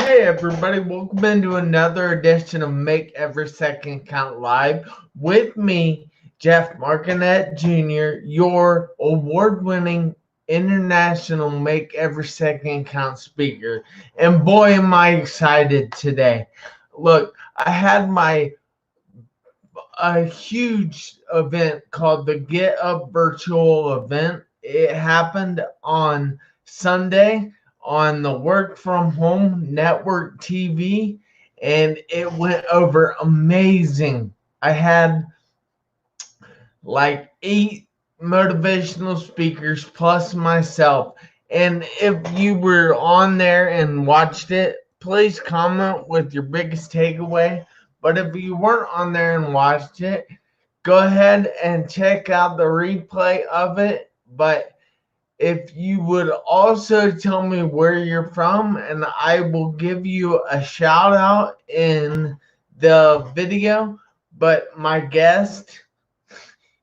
Hey everybody, welcome into another edition of Make Every Second Count Live with me, Jeff Marconette Jr., your award-winning international Make Every Second Count speaker. And boy, am I excited today. Look, I had a huge event called the Get Up Virtual event. It happened on Sunday on the Work From Home Network TV, and it went over amazing. I had like 8 motivational speakers plus myself. And if you were on there and watched it, please comment with your biggest takeaway. But if you weren't on there and watched it, go ahead and check out the replay of it. But if you would also tell me where you're from, and I will give you a shout out in the video. But my guest,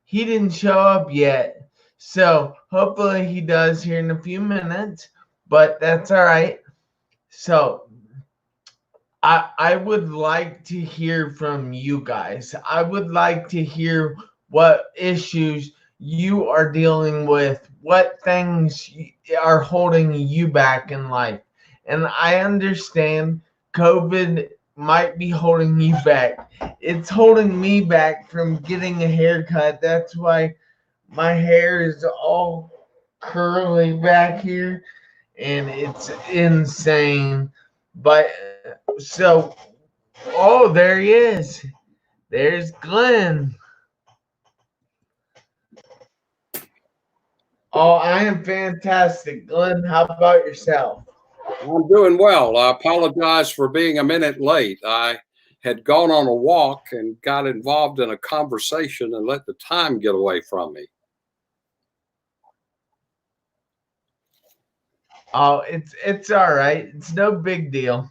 he didn't show up yet. So hopefully he does here in a few minutes, but that's all right. So I would like to hear from you guys. I would like to hear what issues you are dealing with, what things are holding you back in life. And I understand COVID might be holding you back. It's holding me back from getting a haircut. That's why my hair is all curly back here, and it's insane. But so, oh, there he is. There's Glynn. Oh, I am fantastic. Glynn, how about yourself? I'm doing well. I apologize for being a minute late. I had gone on a walk and got involved in a conversation and let the time get away from me. Oh, it's all right. It's no big deal.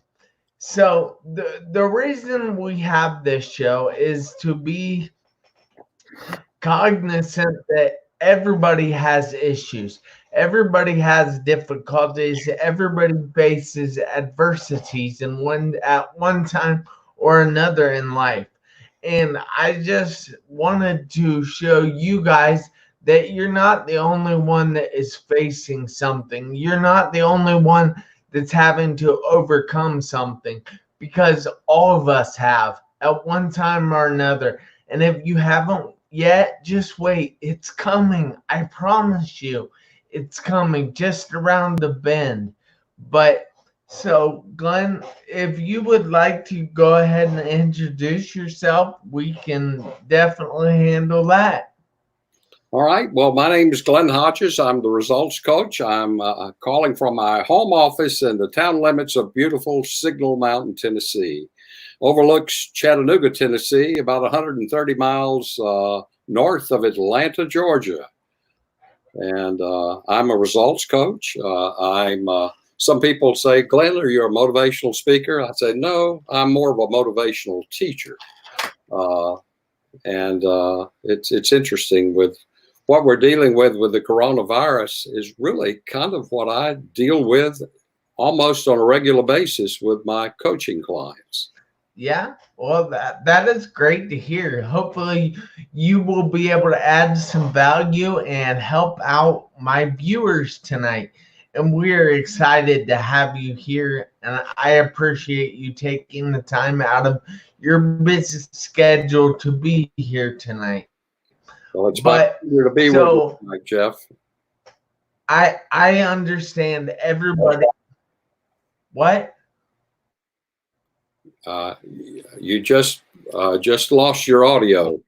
So the reason we have this show is to be cognizant that everybody has issues. Everybody has difficulties. Everybody faces adversities at one time or another in life. And I just wanted to show you guys that you're not the only one that is facing something. You're not the only one that's having to overcome something, because all of us have at one time or another. And if you haven't yet, just wait. It's coming. I promise you, it's coming just around the bend. But so, Glynn, if you would like to go ahead and introduce yourself, we can definitely handle that. All right. Well, my name is Glynn Hodges. I'm the results coach. I'm calling from my home office in the town limits of beautiful Signal Mountain, Tennessee. Overlooks Chattanooga, Tennessee, about 130 miles north of Atlanta, Georgia. And I'm a results coach. Some people say, Glynn, are you a motivational speaker? I say, no, I'm more of a motivational teacher. It's interesting with what we're dealing with the coronavirus is really kind of what I deal with almost on a regular basis with my coaching clients. Yeah, well, that is great to hear. Hopefully, you will be able to add some value and help out my viewers tonight. And we're excited to have you here. And I appreciate you taking the time out of your busy schedule to be here tonight. Well, it's my pleasure to be with you tonight, Jeff. I understand everybody. What? You just lost your audio.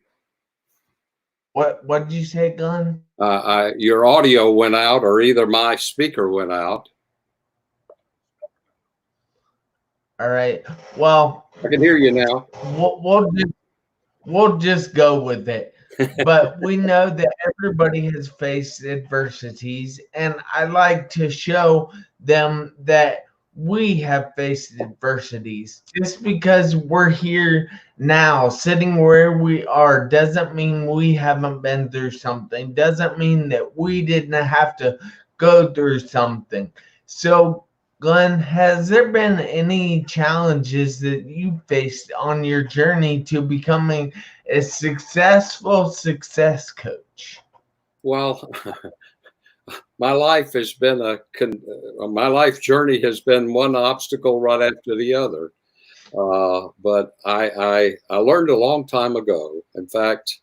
What did you say, Glynn? Your audio went out, or either my speaker went out. All right. Well, I can hear you now. We'll just go with it. But we know that everybody has faced adversities, and I like to show them that we have faced adversities. Just because we're here now, sitting where we are, doesn't mean we haven't been through something, doesn't mean that we didn't have to go through something. So Glenn, has there been any challenges that you faced on your journey to becoming a successful success coach? Well, my life has been my life journey has been one obstacle right after the other. But I learned a long time ago. In fact,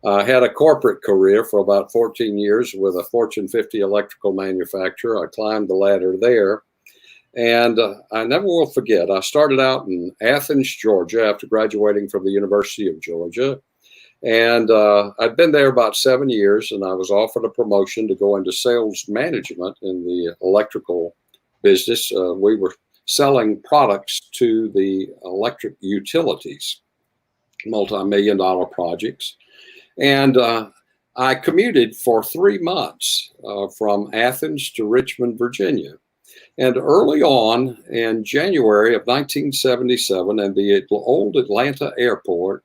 I had a corporate career for about 14 years with a Fortune 50 electrical manufacturer. I climbed the ladder there. And I never will forget, I started out in Athens, Georgia, after graduating from the University of Georgia. And I'd been there about 7 years, and I was offered a promotion to go into sales management in the electrical business. We were selling products to the electric utilities, multi-million-dollar projects. And I commuted for 3 months from Athens to Richmond, Virginia. And early on in January of 1977, in the old Atlanta airport,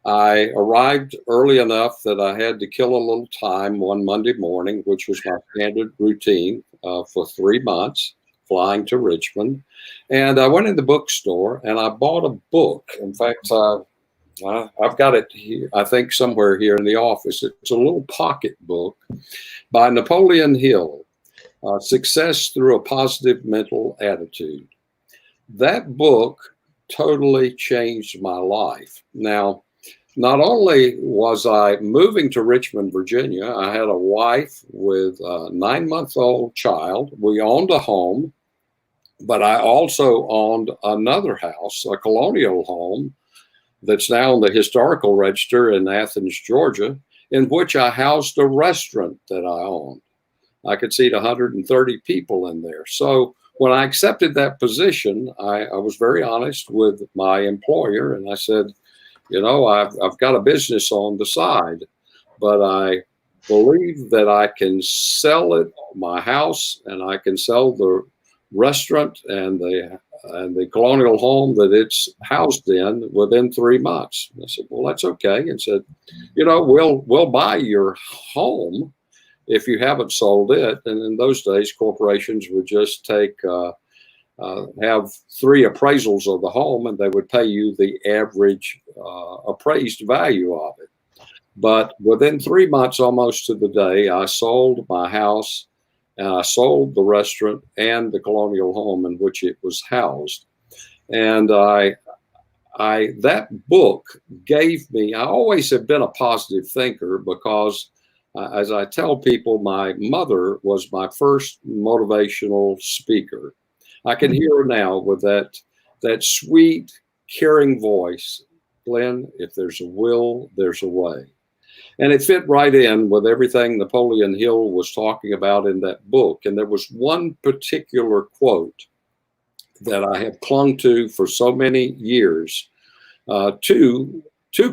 I arrived early enough that I had to kill a little time one Monday morning, which was my standard routine for 3 months, flying to Richmond. And I went in the bookstore and I bought a book. In fact, I've got it here, I think somewhere here in the office. It's a little pocket book by Napoleon Hill, Success Through a Positive Mental Attitude. That book totally changed my life. Now, not only was I moving to Richmond, Virginia, I had a wife with a 9-month-old child. We owned a home, but I also owned another house, a colonial home that's now on the historical register in Athens, Georgia, in which I housed a restaurant that I owned. I could seat 130 people in there. So when I accepted that position, I was very honest with my employer, and I said, you know, I've got a business on the side, but I believe that I can sell it, my house, and I can sell the restaurant and the colonial home that it's housed in within 3 months. I said, well, that's okay. And said, you know, we'll buy your home if you haven't sold it. And in those days, corporations would just have 3 appraisals of the home, and they would pay you the average appraised value of it. But within 3 months, almost to the day, I sold my house, and I sold the restaurant and the colonial home in which it was housed. And that book gave me, I always have been a positive thinker because as I tell people, my mother was my first motivational speaker. I can hear her now with that sweet, caring voice. Glenn, if there's a will, there's a way. And it fit right in with everything Napoleon Hill was talking about in that book. And there was one particular quote that I have clung to for so many years. Two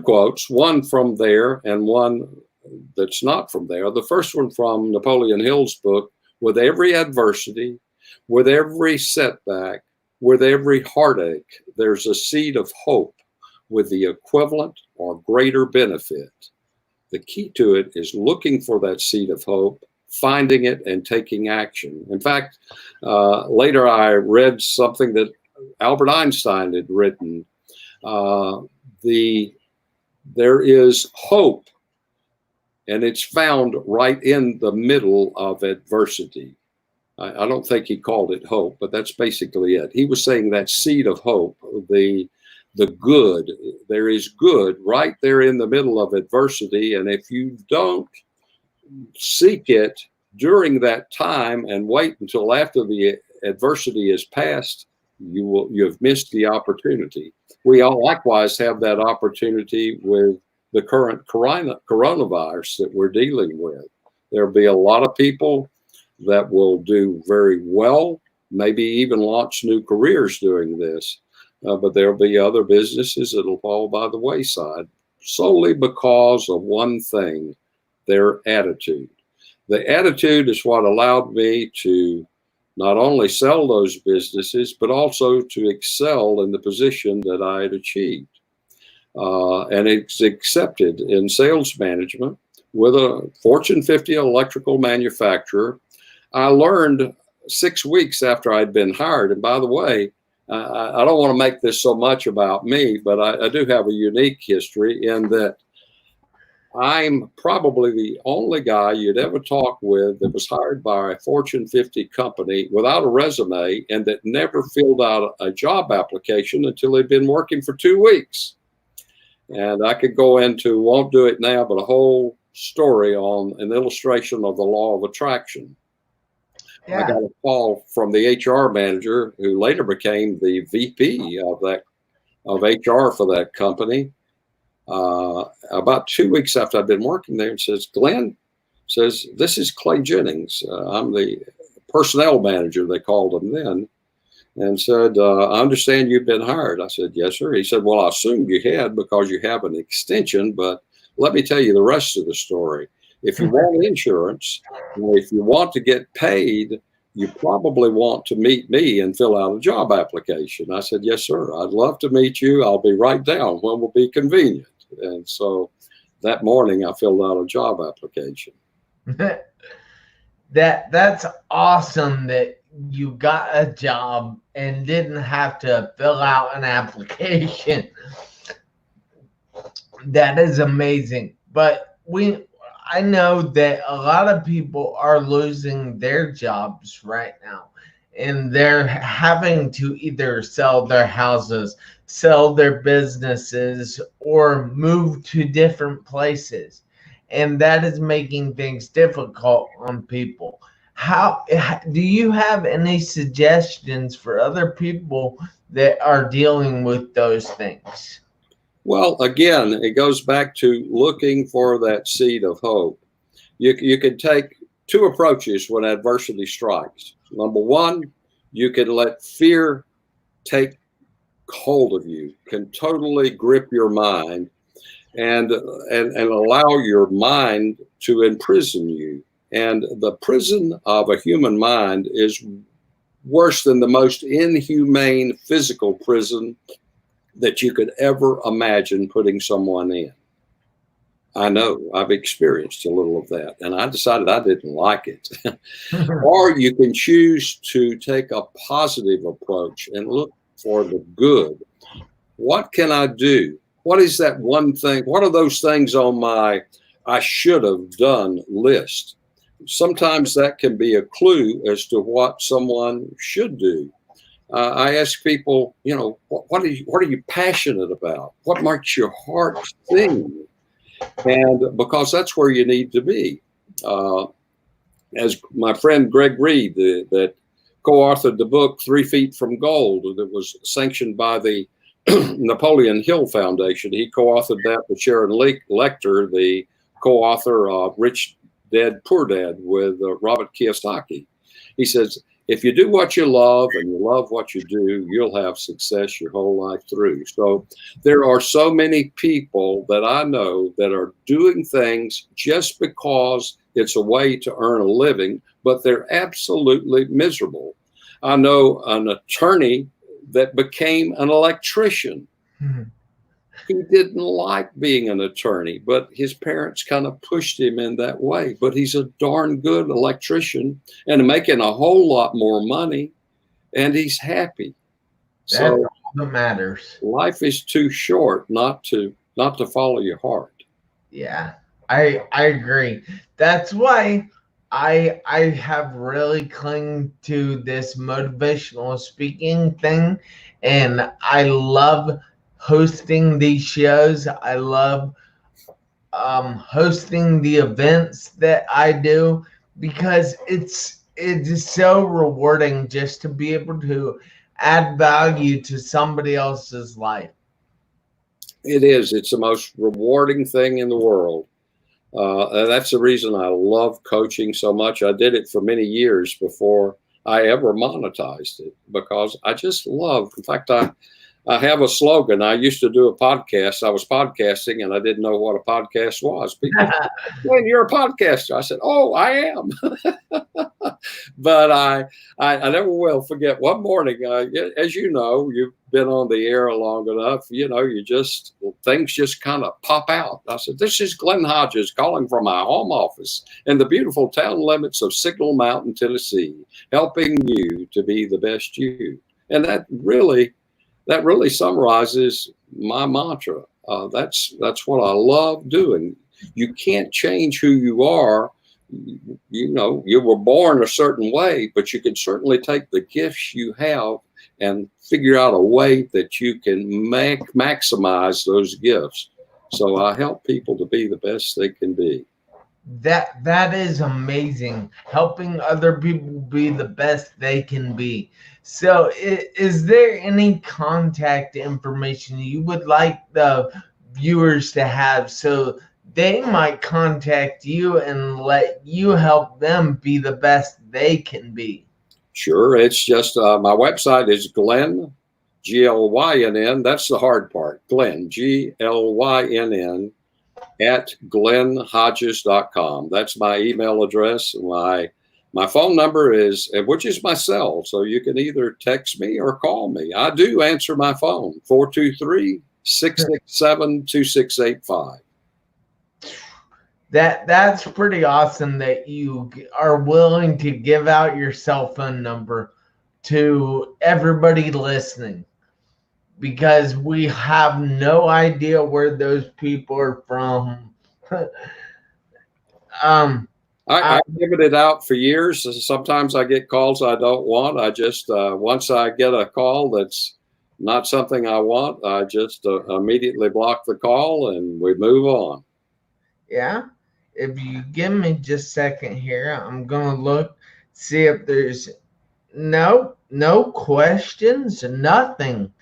quotes, one from there and one that's not from there. The first one from Napoleon Hill's book: with every adversity, with every setback, with every heartache, there's a seed of hope with the equivalent or greater benefit. The key to it is looking for that seed of hope, finding it, and taking action. In fact, later I read something that Albert Einstein had written. There is hope, and it's found right in the middle of adversity. I don't think he called it hope, but that's basically it. He was saying that seed of hope, the good, there is good right there in the middle of adversity. And if you don't seek it during that time and wait until after the adversity is past, you have missed the opportunity. We all likewise have that opportunity with the current coronavirus that we're dealing with. There'll be a lot of people that will do very well, maybe even launch new careers doing this. But there'll be other businesses that'll fall by the wayside solely because of one thing: their attitude. The attitude is what allowed me to not only sell those businesses, but also to excel in the position that I had achieved. And it's accepted in sales management with a Fortune 50 electrical manufacturer. I learned 6 weeks after I'd been hired. And by the way, I don't want to make this so much about me, but I do have a unique history in that I'm probably the only guy you'd ever talk with that was hired by a Fortune 50 company without a resume and that never filled out a job application until they'd been working for 2 weeks. And I could go into, won't do it now, but a whole story on an illustration of the law of attraction. Yeah. I got a call from the HR manager who later became the VP of HR for that company. About 2 weeks after I'd been working there, and says, Glenn, says, this is Clay Jennings. I'm the personnel manager, they called him then, and said, I understand you've been hired. I said, yes, sir. He said, well, I assumed you had because you have an extension, but let me tell you the rest of the story. If you want insurance, or if you want to get paid, you probably want to meet me and fill out a job application. I said, yes, sir. I'd love to meet you. I'll be right down when will be convenient. And so that morning I filled out a job application. That's awesome that you got a job and didn't have to fill out an application. That is amazing. But I know that a lot of people are losing their jobs right now, and they're having to either sell their houses, sell their businesses, or move to different places. And that is making things difficult on people. How do you have any suggestions for other people that are dealing with those things? Well, again, it goes back to looking for that seed of hope. You can take two approaches when adversity strikes. Number one, you can let fear take hold of you, can totally grip your mind and allow your mind to imprison you. And the prison of a human mind is worse than the most inhumane physical prison that you could ever imagine putting someone in. I know, I've experienced a little of that, and I decided I didn't like it. Or you can choose to take a positive approach and look for the good. What can I do? What is that one thing? What are those things on my I should have done list? Sometimes that can be a clue as to what someone should do. I ask people, what are you passionate about? What makes your heart sing? And because that's where you need to be. As my friend Greg Reed, that co-authored the book 3 Feet from Gold, that was sanctioned by the Napoleon Hill Foundation. He co-authored that with Sharon Lecter, the co-author of Rich Dad, Poor Dad with Robert Kiyosaki. He says, if you do what you love and you love what you do, you'll have success your whole life through. So there are so many people that I know that are doing things just because it's a way to earn a living, but they're absolutely miserable. I know an attorney that became an electrician. Mm-hmm. He didn't like being an attorney, but his parents kind of pushed him in that way. But he's a darn good electrician and making a whole lot more money, and he's happy. That's all that matters. Life is too short not to follow your heart. Yeah, I agree. That's why I have really clung to this motivational speaking thing, and I love hosting these shows. I love hosting the events that I do because it is so rewarding just to be able to add value to somebody else's life. It is. It's the most rewarding thing in the world. And that's the reason I love coaching so much. I did it for many years before I ever monetized it because I just love. In fact, I have a slogan. I used to do a podcast. I was podcasting and I didn't know what a podcast was. People said, "Well, you're a podcaster." I said, "Oh, I am." But I never will forget one morning, as you know, you've been on the air long enough, things just kind of pop out. I said, this is Glynn Hodges calling from my home office in the beautiful town limits of Signal Mountain, Tennessee, helping you to be the best you. And that really summarizes my mantra. That's what I love doing. You can't change who you are. You were born a certain way, but you can certainly take the gifts you have and figure out a way that you can maximize those gifts. So I help people to be the best they can be. That is amazing. Helping other people be the best they can be. So is there any contact information you would like the viewers to have so they might contact you and let you help them be the best they can be? Sure. It's just my website is Glynn, Glynn. That's the hard part. Glynn, Glynn, at glynhodges.com. That's my email address. My phone number is, which is my cell. So you can either text me or call me. I do answer my phone, 423-667-2685. That's pretty awesome that you are willing to give out your cell phone number to everybody listening, because we have no idea where those people are from. I've given it out for years. Sometimes I get calls I don't want. I just, once I get a call that's not something I want, I just immediately block the call and we move on. Yeah. If you give me just a second here, I'm going to look, see if there's no questions, nothing.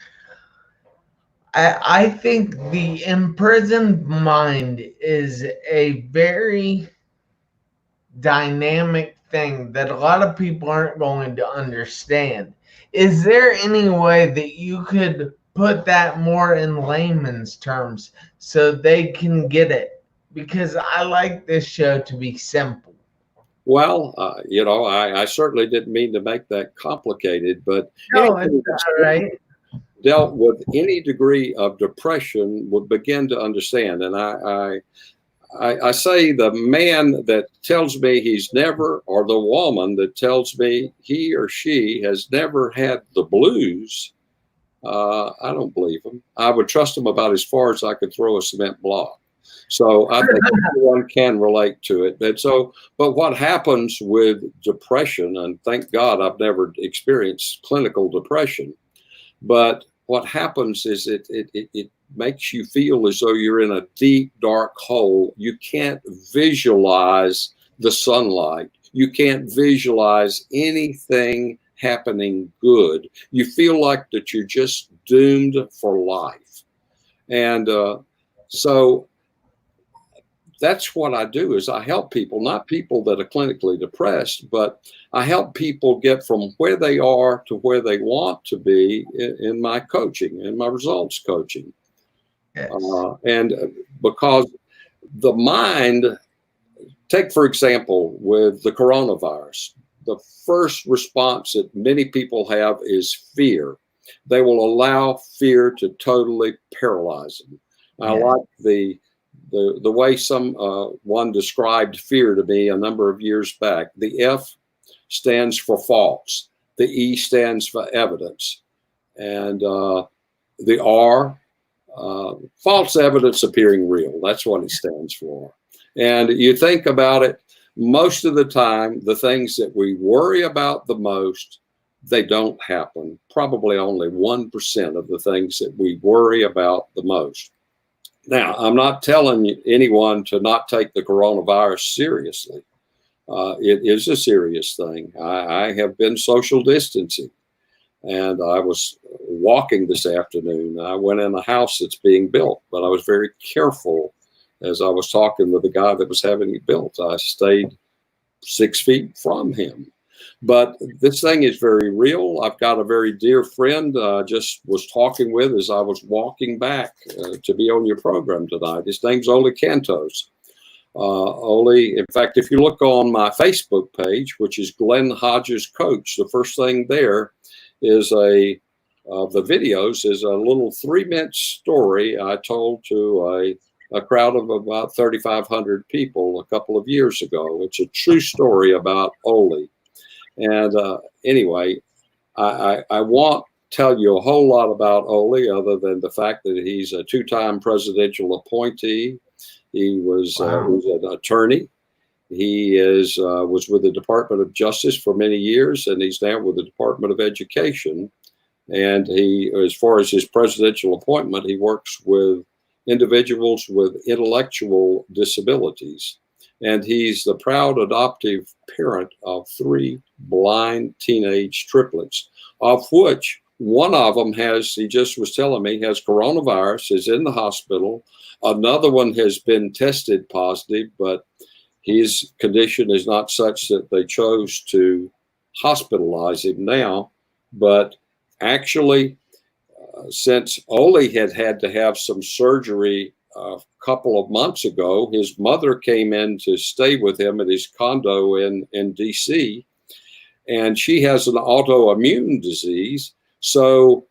I think the imprisoned mind is a very dynamic thing that a lot of people aren't going to understand. Is there any way that you could put that more in layman's terms so they can get it? Because I like this show to be simple. Well, I certainly didn't mean to make that complicated, but no, it's all right. Dealt with any degree of depression would begin to understand. And I say the man that tells me he's never, or the woman that tells me he or she has never had the blues, I don't believe him. I would trust him about as far as I could throw a cement block. So I think everyone can relate to it. But what happens with depression, and thank God I've never experienced clinical depression, but what happens is it makes you feel as though you're in a deep, dark hole. You can't visualize the sunlight. You can't visualize anything happening good. You feel like that you're just doomed for life. And so that's what I do, is I help people, not people that are clinically depressed, but I help people get from where they are to where they want to be in my coaching, in my results coaching. Yes. And because the mind, take for example, with the coronavirus, the first response that many people have is fear. They will allow fear to totally paralyze them. Yes. I like the way one described fear to me a number of years back. The F stands for false. The E stands for evidence. And the R, false evidence appearing real. That's what it stands for. And you think about it, most of the time, the things that we worry about the most, they don't happen. Probably only 1% of the things that we worry about the most. Now, I'm not telling anyone to not take the coronavirus seriously. It is a serious thing. I have been social distancing, and I was walking this afternoon. I went in a house that's being built, but I was very careful as I was talking with the guy that was having it built. I stayed 6 feet from him. But this thing is very real. I've got a very dear friend I just was talking with as I was walking back to be on your program tonight. His name's Ole Cantos. Ole, in fact, if you look on my Facebook page, which is Glynn Hodges Coach, the first thing there is the videos is a little 3-minute story I told to a crowd of about 3,500 people a couple of years ago. It's a true story about Ole. And anyway, I won't tell you a whole lot about Ole other than the fact that he's a 2-time presidential appointee. He was an attorney. He was with the Department of Justice for many years, and he's now with the Department of Education. And he, as far as his presidential appointment, he works with individuals with intellectual disabilities. And he's the proud adoptive parent of 3 blind teenage triplets, of which one of them he just was telling me, has coronavirus, is in the hospital. Another one has been tested positive, but his condition is not such that they chose to hospitalize him now. But actually, since Ole had to have some surgery a couple of months ago, his mother came in to stay with him at his condo in DC, and she has an autoimmune disease. So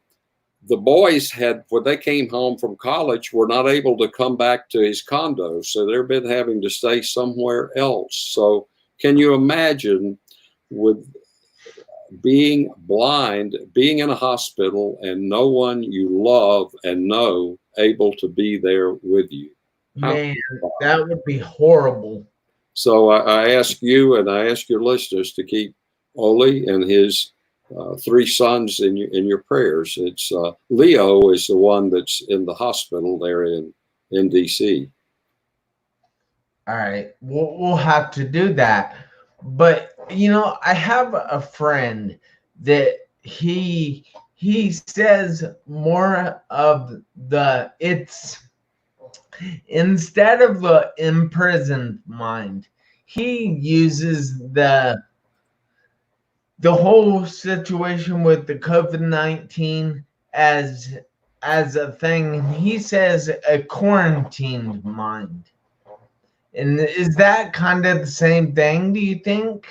the boys when they came home from college, were not able to come back to his condo. So they've been having to stay somewhere else. So can you imagine, with being blind, being in a hospital, and no one you love and know able to be there with you? Man, that would be horrible. So I ask you, and I ask your listeners, to keep Ole and his 3 sons in your prayers. It's Leo is the one that's in the hospital there in DC. All right, we'll have to do that. But I have a friend that he says more of it's instead of the imprisoned mind, he uses the whole situation with the COVID-19 as a thing. He says a quarantined mind. And is that kind of the same thing, do you think?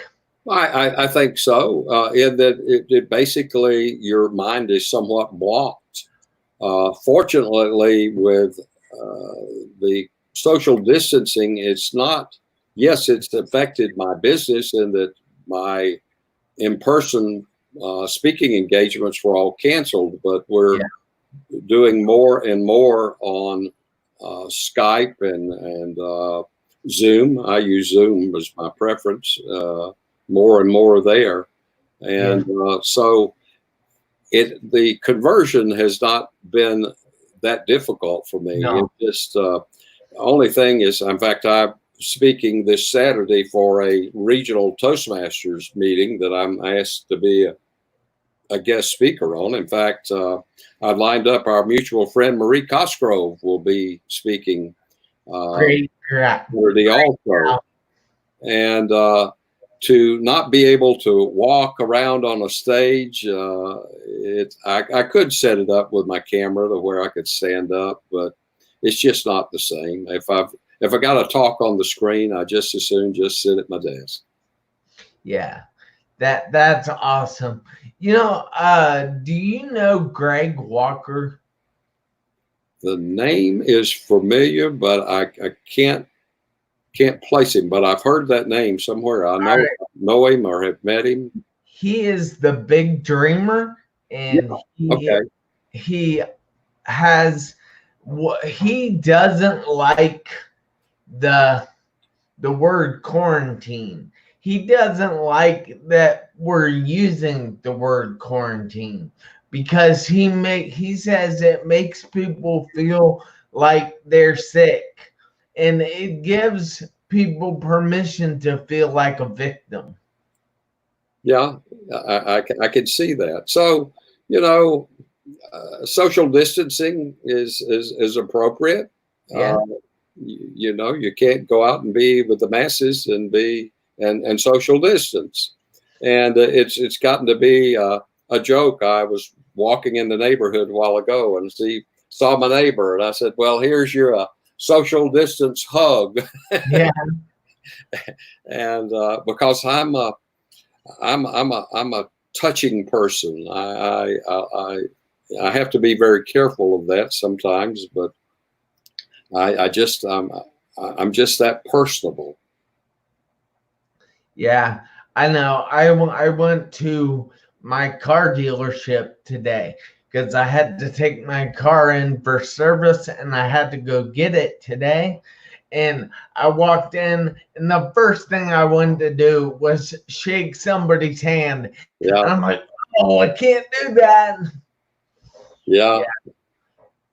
I think so. In that it basically, your mind is somewhat blocked. Fortunately, with the social distancing, it's not. Yes, it's affected my business in that my in-person speaking engagements were all canceled, but we're doing more and more on Skype and Zoom. I use Zoom as my preference, more and more there. And so the conversion has not been that difficult for me. No. It just, only thing is, in fact, I'm speaking this Saturday for a regional Toastmasters meeting that I'm asked to be a guest speaker on. In fact, I've lined up our mutual friend Marie Cosgrove will be speaking Great. for the Alto. And to not be able to walk around on a stage, I could set it up with my camera to where I could stand up, but it's just not the same. If I got to talk on the screen, I just as soon just sit at my desk. Yeah, that's awesome. Do you know Greg Walker? The name is familiar, but I can't place him. But I've heard that name somewhere. I know him or have met him. He is the big dreamer, and he has what he doesn't like the word quarantine. He doesn't like that we're using the word quarantine because he says it makes people feel like they're sick, and it gives people permission to feel like a victim. Yeah, I can see that. So, social distancing is appropriate. Yeah. You can't go out and be with the masses and social distance. And it's gotten to be a joke. I was walking in the neighborhood a while ago and saw my neighbor, and I said, well, here's your social distance hug. Yeah. And because I'm a touching person, I have to be very careful of that sometimes, but I'm just that personable. Yeah, I know. I went to my car dealership today because I had to take my car in for service and I had to go get it today. And I walked in, and the first thing I wanted to do was shake somebody's hand. Yeah. And I'm like, oh, I can't do that. Yeah.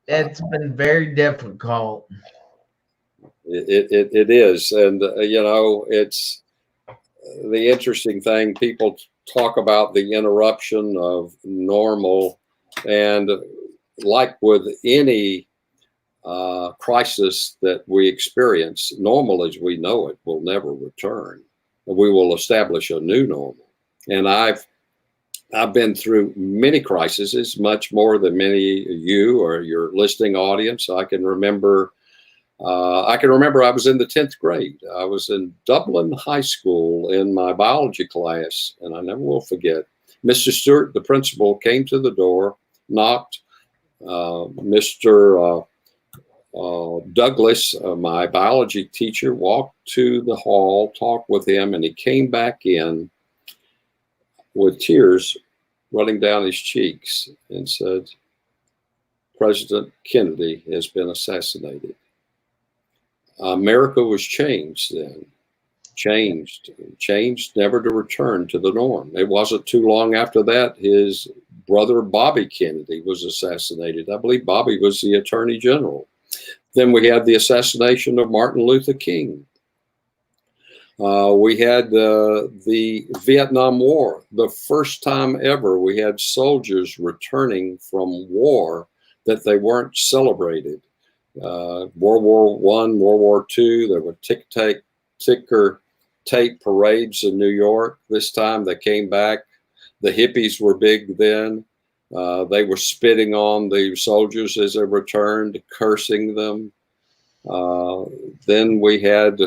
It's been very difficult. It is. And, it's the interesting thing. People talk about the interruption of normal. And like with any crisis that we experience, normal as we know it will never return. We will establish a new normal. And I've been through many crises, much more than many of you or your listening audience. I can remember I was in the 10th grade. I was in Dublin High School in my biology class, and I never will forget. Mr. Stewart, the principal, came to the door, knocked. Mr. Douglas, my biology teacher, walked to the hall, talked with him, and he came back in with tears running down his cheeks and said, President Kennedy has been assassinated. America was changed then. Changed, never to return to the norm. It wasn't too long after that, his brother Bobby Kennedy was assassinated. I believe Bobby was the Attorney General. Then we had the assassination of Martin Luther King. We had the Vietnam War, the first time ever we had soldiers returning from war that they weren't celebrated. World War I, World War II, there were ticker tape parades in New York. This time they came back. The hippies were big then. They were spitting on the soldiers as they returned, cursing them. Then we had,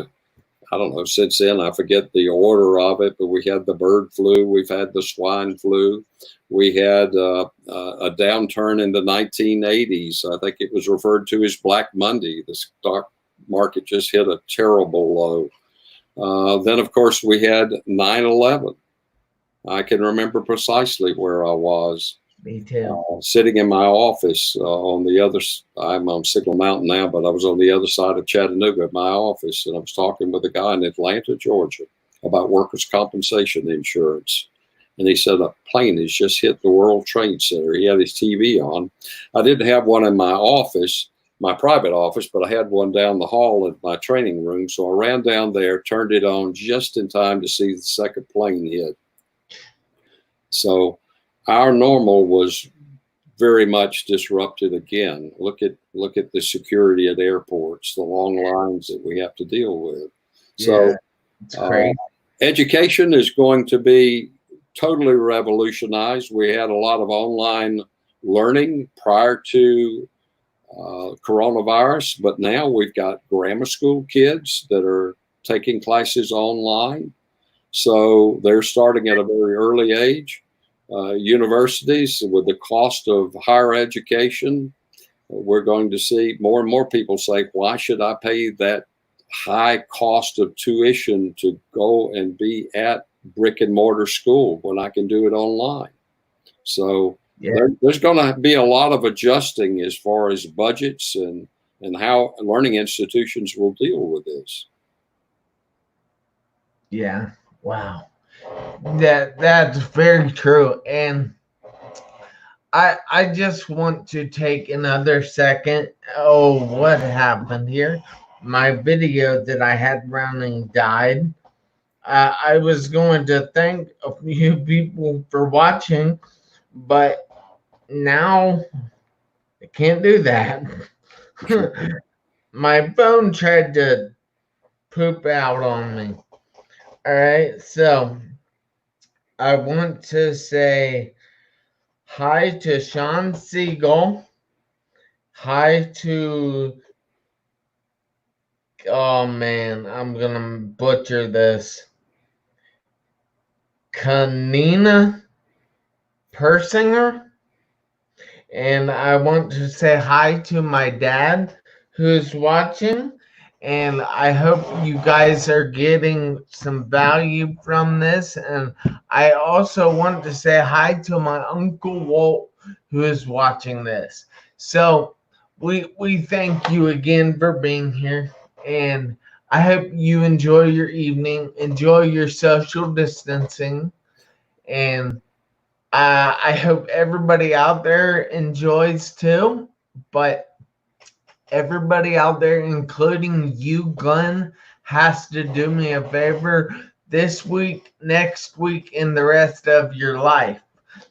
I don't know, since then, I forget the order of it, but we had the bird flu. We've had the swine flu. We had a downturn in the 1980s. I think it was referred to as Black Monday. The stock market just hit a terrible low. Then, of course, we had 9/11. I can remember precisely where I was. Me too. Sitting in my office on the other, I'm on Signal Mountain now, but I was on the other side of Chattanooga at my office, and I was talking with a guy in Atlanta, Georgia, about workers' compensation insurance. And he said, a plane has just hit the World Trade Center. He had his TV on. I didn't have one in my office, my private office, but I had one down the hall in my training room. So I ran down there, turned it on just in time to see the second plane hit. So our normal was very much disrupted again. Look at the security at airports, the long lines that we have to deal with. So it's great. Education is going to be totally revolutionized. We had a lot of online learning prior to coronavirus, but now we've got grammar school kids that are taking classes online. So they're starting at a very early age. Universities, with the cost of higher education, we're going to see more and more people say, why should I pay that high cost of tuition to go and be at brick and mortar school when I can do it online? So there's going to be a lot of adjusting as far as budgets and how learning institutions will deal with this. Yeah. Wow. That's very true. And I just want to take another second. Oh, what happened here? My video that I had running died. I was going to thank a few people for watching, but now I can't do that. My phone tried to poop out on me. All right, so I want to say hi to Sean Siegel. Hi to oh man, I'm gonna butcher this. Kanina Persinger. And I want to say hi to my dad who's watching. And I hope you guys are getting some value from this. And I also want to say hi to my Uncle Walt who is watching this. So we thank you again for being here. And I hope you enjoy your evening, enjoy your social distancing, and I hope everybody out there enjoys too. But everybody out there, including you, Glenn, has to do me a favor this week, next week, and the rest of your life.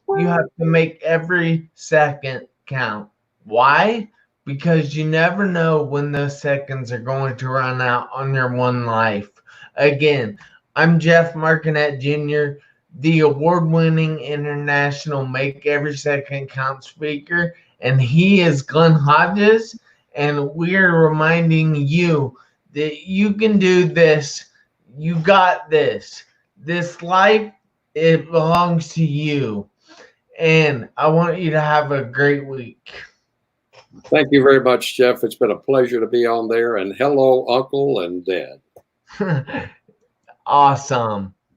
You have to make every second count. Why? Because you never know when those seconds are going to run out on your one life. Again, I'm Jeff Marconette Jr., the award-winning international Make Every Second Count speaker, and he is Glynn Hodges, and we are reminding you that you can do this. You got this. This life, it belongs to you. And I want you to have a great week. Thank you very much, Jeff. It's been a pleasure to be on there. And hello, Uncle and Dad. Awesome.